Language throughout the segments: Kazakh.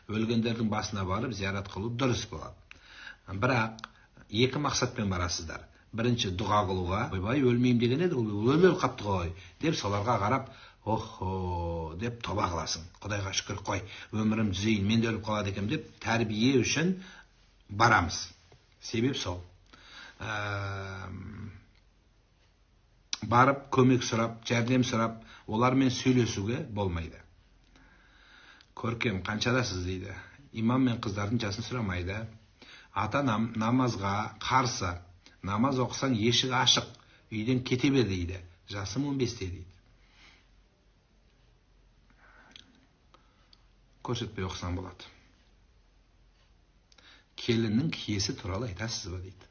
өлгендердің басына барып зиярат қылу дұрыс болады. Бірақ екі мақсатпен барасыздар. Бірінші дұға қылуға, ойбай өлмеймін деген еді, ол өліп қапты ғой деп соларға қарап, охо деп тоба қыласың. Құдайға шүкір, қой, өмірім түзейін, мен де өліп қалады екем деп тәрбие үшін барамыз. Себеп сол. Барып көмек сұрап, жәрдем сұрап, олармен сөйлесуге болмайды. Көркем, қаншадасыз дейді. Имам мен қыздардың жасын сұрамайды. Ата намазға қарсы. Намаз оқысаң ешігі ашық, үйден кете бер дейді. Жасым 15-те дейді. Көрсетпей оқысаң болады. Келіннің киесі туралы айтасыз ба дейді.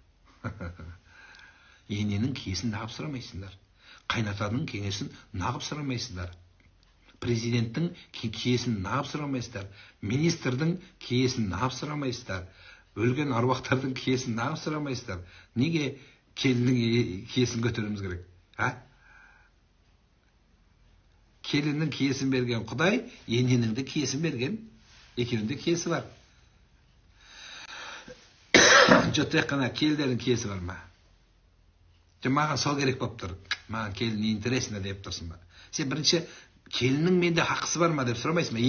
Ененің киесін нағып сұрамайсыңдар. Қайнатаның кеңесін нағып сұрамайсыңдар. Президенттің киесін нағып сұрамайсыздар. Министрдің киесін нағып сұрамайсыздар. Өлген аруақтардың киесін нағып сұрамайсыздар. Неге келіннің киесін көтеруіміз керек? Келіннің киесін берген Құдай, ененің де киесін берген. Екеуінде киесі бар. Тек қана келдердің киесі бар ма? Маған сол керек болып тұр. Маған келін не интересно деп тұрсың ба? Сен бірінші келіннің менде ақысы бар ма деп сұрамайсың ба?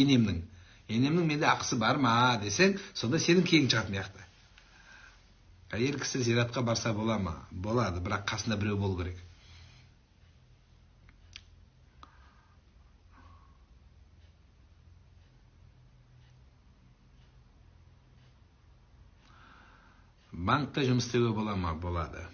Енемнің менде ақысы бар ма десең, сонда сенің киің шығатын яқты. Әйел кісі зиратқа барса бола ма? Болады, бірақ қасында біреу болу керек. Банкта жұмыс істеуге бола ма? Болады.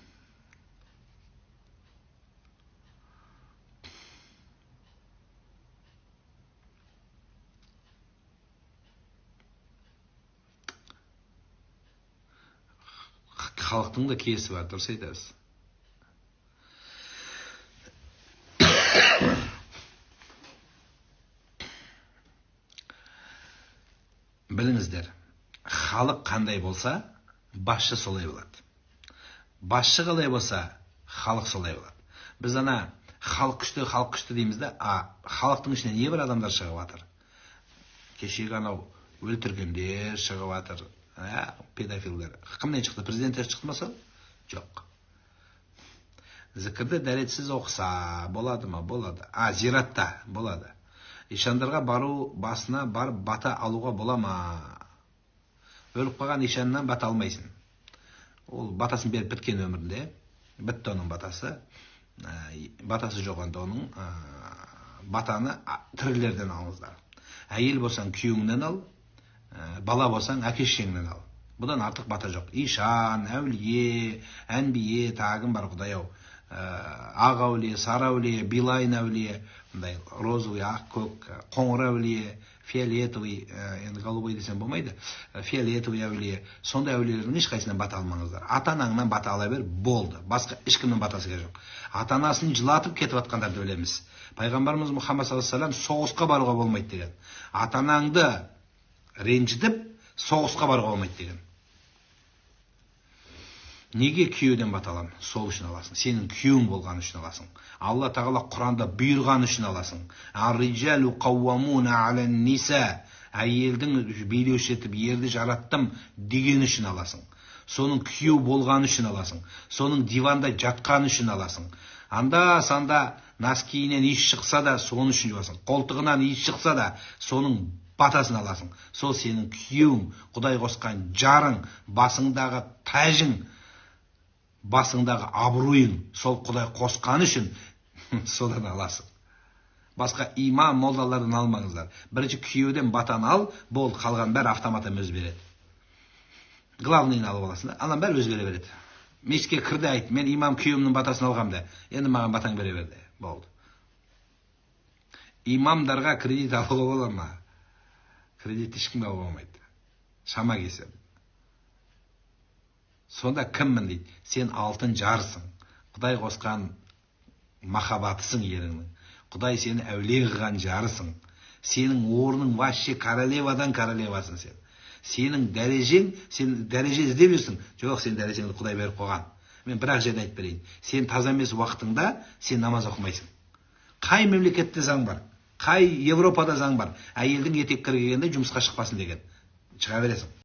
Халықтың да киесі бар, дұрыс айтасыз. Біліңіздер, халық қандай болса, басшы солай болады. Басшы қалай болса, халық солай болады. Біз халық күшті дейміз да, халықтың ішінен не бір адамдар шығып жатыр. Кешегі өлтіргендер шығып жатыр. Педофилдер. Кімнен шықты? Президенттер шықты ма сол? Жоқ. Зікірді дәретсіз оқыса болады ма? Болады. Зиратта болады. Ишандарға бару басына барып бата алуға бола ма? Өліп қалған ишаннан бата алмайсың. Ол батасын беріп біткен өмірінде. Бітті оның батасы. Батасы жоқ анда оның. Батаны тірілерден алыңыздар. Әйел болсаң күйеуіңнен ал. Бала болсаң әке-шешеңнен ал. Бұдан артық бата жоқ. Ишан, әулие, әнбие, тағым бар Құдай-ау. Ақ әулие, сары әулие, билайн әулие, розовый, ақ көк, қоңыр әулие, фиолетовый, енді голубой десем болмайды, фиолетовый әулие. Сондай әулиелердің ешқайсынан бата алмаңыздар. Ата-анаңнан бата ала бер, болды. Басқа ешкімнің батасы жоқ. Ата-анасын жылатып кетіп атқандарды өлеміз. Пайғамбарымыз Мұхаммад саллаллаху алейхи ва саллям соғысқа баруға болмайды деген. Ата-анаңды ренжітіп, соғысқа баруға болмайды деген. Неге күйеуден бата аламын? Сол үшін аласың. Сенің күйеуің болған үшін аласың. Алла тағала Құранда бұйырған үшін аласың. Ар-риджалу қауамуна алан ниса. Әйелдің билеуші етіп ерді жараттым деген үшін аласың. Соның күйеу болған үшін аласың. Соның диванда жатқан үшін аласың. Анда-санда носкиінен иіс шықса да, соның үшін аласың. Қолтығынан иіс шықса да, соның батасын аласың. Сол сенің күйеуің, Құдай қосқан жарың, басыңдағы тәжің, басыңдағы абыройың, сол Құдай қосқан үшін содан аласың. Басқа имам молдалардан алмаңыздар. Бірінші күйеуден батаны ал, бол, қалған бәрі автоматом өз береді. Главныйын алып аласың да, анан бәрі өз бере береді. Мешітке кірді айт, мен имам күйеуімнің батасын алғам да, енді маған батаң бере берді. Болды. Имамдарға кредит алуға бола ма? Кредит ешкімге алуға болмайды. Шама кесіп. Сонда кіммін дейді? Сен алтын жарсың. Құдай қосқан махаббатысың еріңнің. Құдай сені әулие қылған жарысың. Сенің орның вообще королевадан королевасың сен. Сенің дәрежең, сен дәреже іздеп жүрсің. Жоқ, сен дәрежеңді Құдай беріп қойған. Мен бір-ақ жерде айтып берейін. Сен таза емес уақытыңда сен намаз оқымайсың. Қай мемлекетте заң бар? Қай Европада заң бар? Әйелдің етек кіргенде жұмысқа шықпасын деген. Шыға бересің.